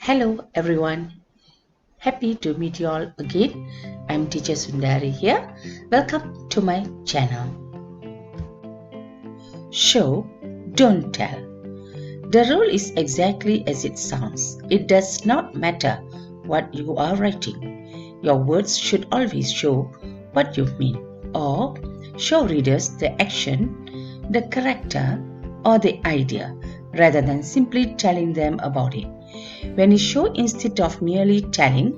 Hello everyone, happy to meet you all again. I'm teacher Sundari here. Welcome to my channel. Show, don't tell. The rule is exactly as it sounds. It does not matter what you are writing. Your words should always show what you mean, or show readers the action, the character, or the idea, rather than simply telling them about it. When you show instead of merely telling,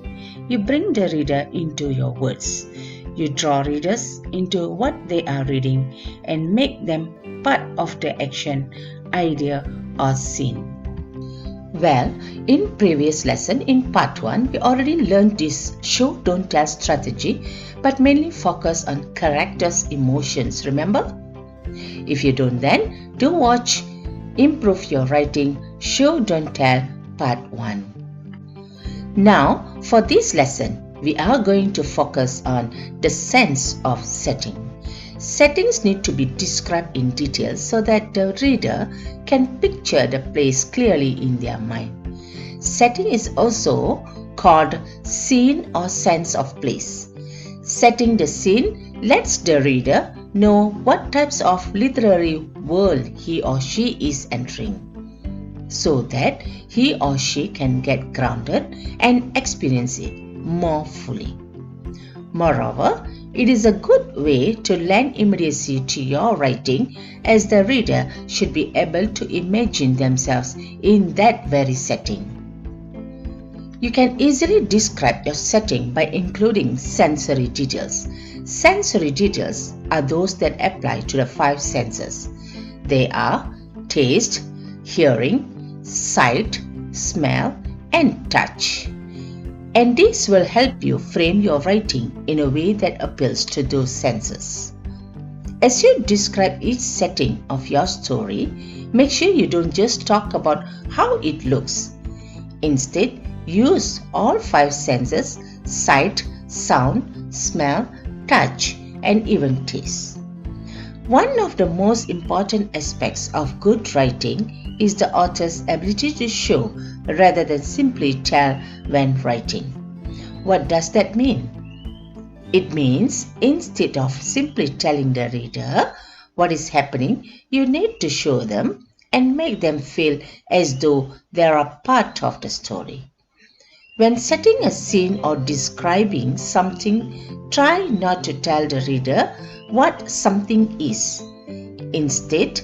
you bring the reader into your words. You draw readers into what they are reading and make them part of the action, idea, or scene. Well, in previous lesson in part 1, we already learned this show don't tell strategy, but mainly focus on characters' emotions, remember? If you don't, then do watch Improve Your Writing Show Don't Tell Part 1. Now, for this lesson, we are going to focus on the sense of setting. Settings need to be described in detail so that the reader can picture the place clearly in their mind. Setting is also called scene or sense of place. Setting the scene lets the reader know what types of literary world he or she is entering, so that he or she can get grounded and experience it more fully. Moreover, it is a good way to lend immediacy to your writing, as the reader should be able to imagine themselves in that very setting. You can easily describe your setting by including sensory details. Sensory details are those that apply to the 5 senses. They are taste, hearing, sight, smell, and touch. And this will help you frame your writing in a way that appeals to those senses. As you describe each setting of your story, make sure you don't just talk about how it looks. Instead, use all 5 senses: sight, sound, smell, touch, and even taste. One of the most important aspects of good writing is the author's ability to show rather than simply tell when writing. What does that mean? It means instead of simply telling the reader what is happening, you need to show them and make them feel as though they are a part of the story. When setting a scene or describing something, try not to tell the reader what something is. Instead,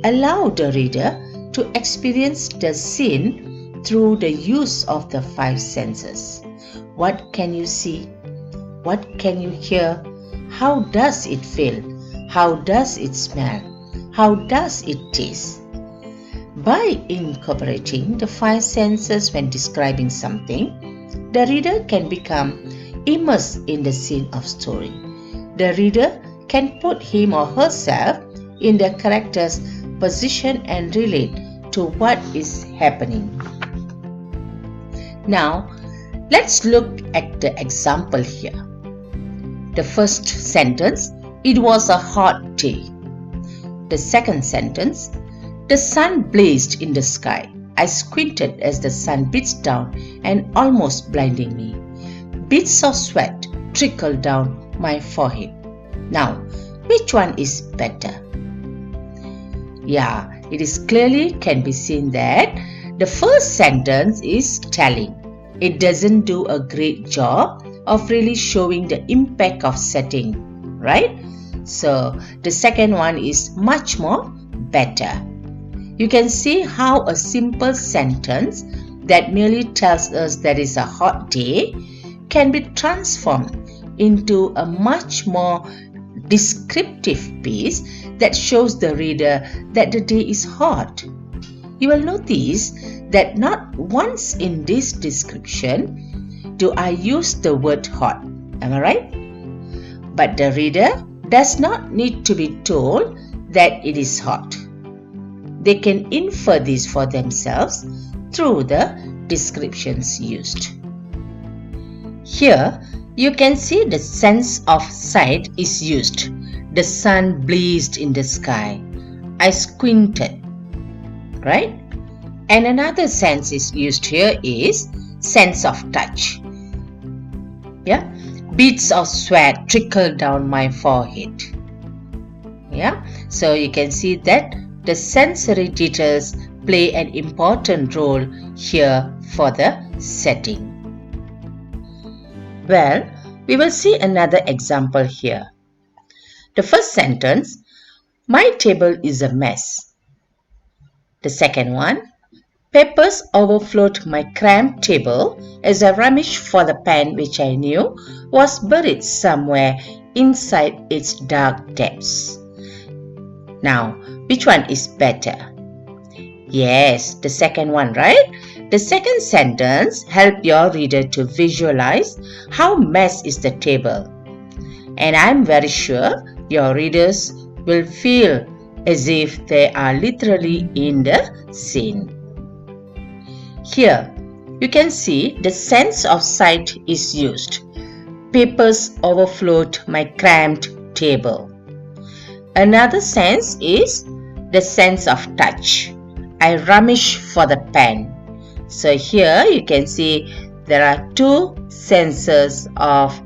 allow the reader to experience the scene through the use of the 5 senses. What can you see? What can you hear? How does it feel? How does it smell? How does it taste? By incorporating the 5 senses when describing something, the reader can become immersed in the scene of story. The reader can put him or herself in the character's position and relate to what is happening. Now, let's look at the example here. The first sentence, it was a hot day. The second sentence, the sun blazed in the sky. I squinted as the sun beats down and almost blinding me. Bits of sweat trickled down my forehead. Now, which one is better? Yeah, it is clearly can be seen that the first sentence is telling. It doesn't do a great job of really showing the impact of setting, right? So, the second one is much more better. You can see how a simple sentence that merely tells us that it's a hot day can be transformed into a much more descriptive piece that shows the reader that the day is hot. You will notice that not once in this description do I use the word hot. Am I right? But the reader does not need to be told that it is hot. They can infer this for themselves through the descriptions used. Here, you can see the sense of sight is used. The sun blazed in the sky. I squinted, right? And another sense is used here is sense of touch. Yeah, beads of sweat trickle down my forehead. Yeah, so you can see that the sensory details play an important role here for the setting. Well, we will see another example here. The first sentence, my table is a mess. The second one, papers overflowed my cramped table as I rummaged for the pen which I knew was buried somewhere inside its dark depths. Now, which one is better? Yes, the second one, right? The second sentence helps your reader to visualize how mess is the table. And I'm very sure your readers will feel as if they are literally in the scene. Here, you can see the sense of sight is used. Papers overflowed my cramped table. Another sense is the sense of touch. I rummage for the pen. So here you can see there are two senses of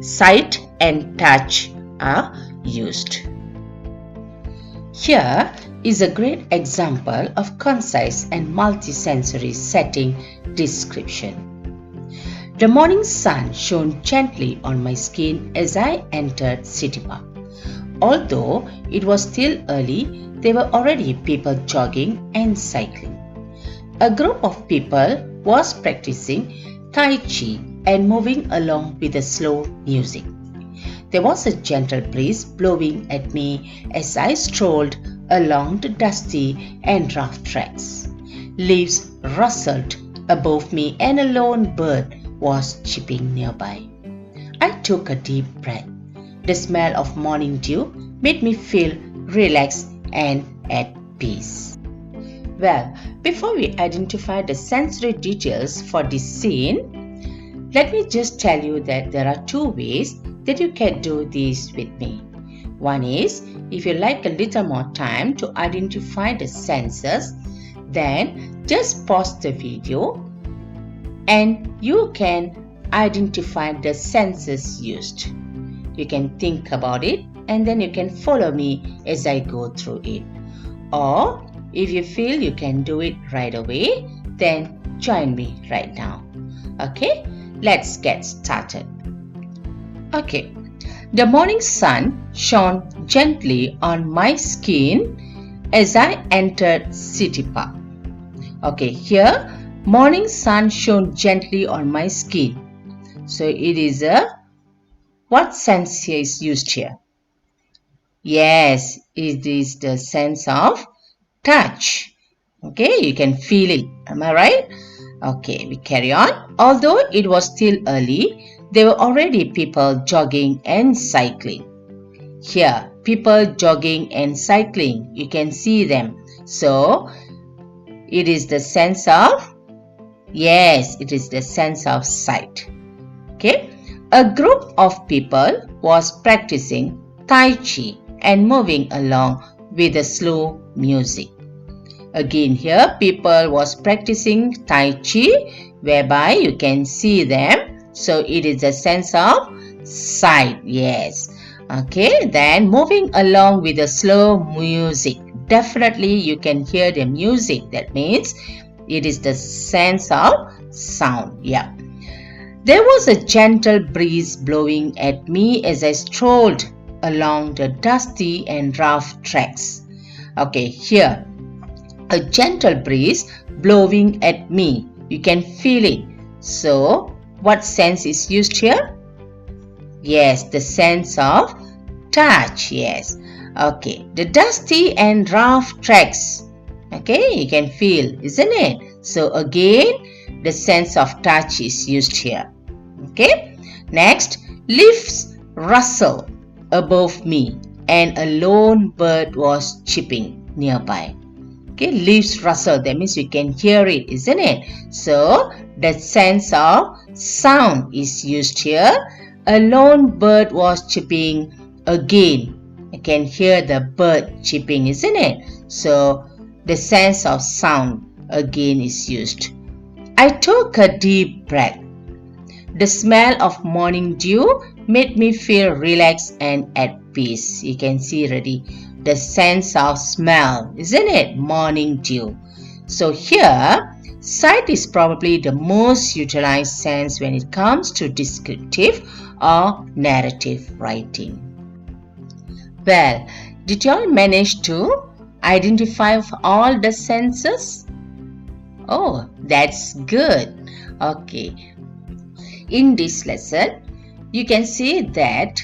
sight and touch are used. Here is a great example of concise and multisensory setting description. The morning sun shone gently on my skin as I entered City Park. Although it was still early, there were already people jogging and cycling. A group of people was practicing Tai Chi and moving along with the slow music. There was a gentle breeze blowing at me as I strolled along the dusty and rough tracks. Leaves rustled above me and a lone bird was chirping nearby. I took a deep breath. The smell of morning dew made me feel relaxed and at peace. Well, before we identify the sensory details for this scene, let me just tell you that there are two ways that you can do this with me. One is, if you like a little more time to identify the senses, then just pause the video and you can identify the senses used. You can think about it and then you can follow me as I go through it. Or if you feel you can do it right away, then join me right now. Okay, let's get started. Okay, the morning sun shone gently on my skin as I entered City Park. Okay, here morning sun shone gently on my skin. So it is what sense is used here? Yes, it is the sense of touch. Okay, you can feel it. Am I right? Okay, we carry on. Although it was still early, there were already people jogging and cycling. Here, people jogging and cycling. You can see them. So, it is the sense of, yes, it is the sense of sight. Okay. A group of people was practicing Tai Chi and moving along with the slow music. Again here people was practicing Tai Chi whereby you can see them. So it is a sense of sight. Yes. Okay. Then moving along with the slow music. Definitely you can hear the music. That means it is the sense of sound. Yeah. There was a gentle breeze blowing at me as I strolled along the dusty and rough tracks. Okay, here, a gentle breeze blowing at me. You can feel it. So, what sense is used here? Yes, the sense of touch. Yes. Okay, the dusty and rough tracks. Okay, you can feel, isn't it? So, again, the sense of touch is used here. Okay. Next, leaves rustle above me and a lone bird was chirping nearby. Okay, leaves rustle. That means you can hear it, isn't it? So, the sense of sound is used here. A lone bird was chirping again. You can hear the bird chirping, isn't it? So, the sense of sound again is used. I took a deep breath. The smell of morning dew made me feel relaxed and at peace. You can see already the sense of smell, isn't it? Morning dew. So here, sight is probably the most utilized sense when it comes to descriptive or narrative writing. Well, did you all manage to identify all the senses? Oh, that's good. Okay. In this lesson, you can see that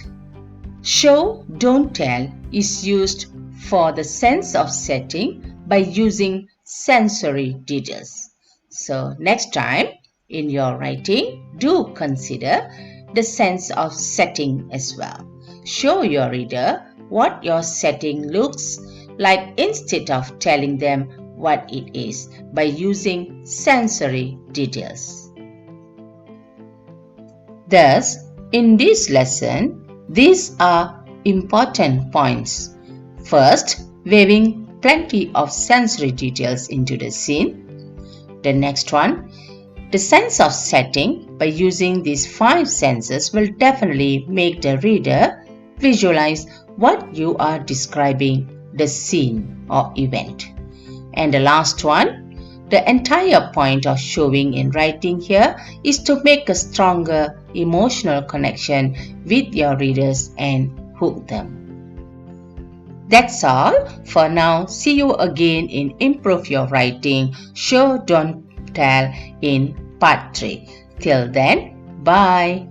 show, don't tell is used for the sense of setting by using sensory details. So next time in your writing, do consider the sense of setting as well. Show your reader what your setting looks like instead of telling them what it is by using sensory details. Thus, in this lesson, these are important points. First, weaving plenty of sensory details into the scene. The next one, the sense of setting by using these 5 senses will definitely make the reader visualize what you are describing the scene or event. And the last one, the entire point of showing in writing here is to make a stronger emotional connection with your readers and hook them. That's all for now. See you again in Improve Your Writing Show Don't Tell in Part 3. Till then, bye.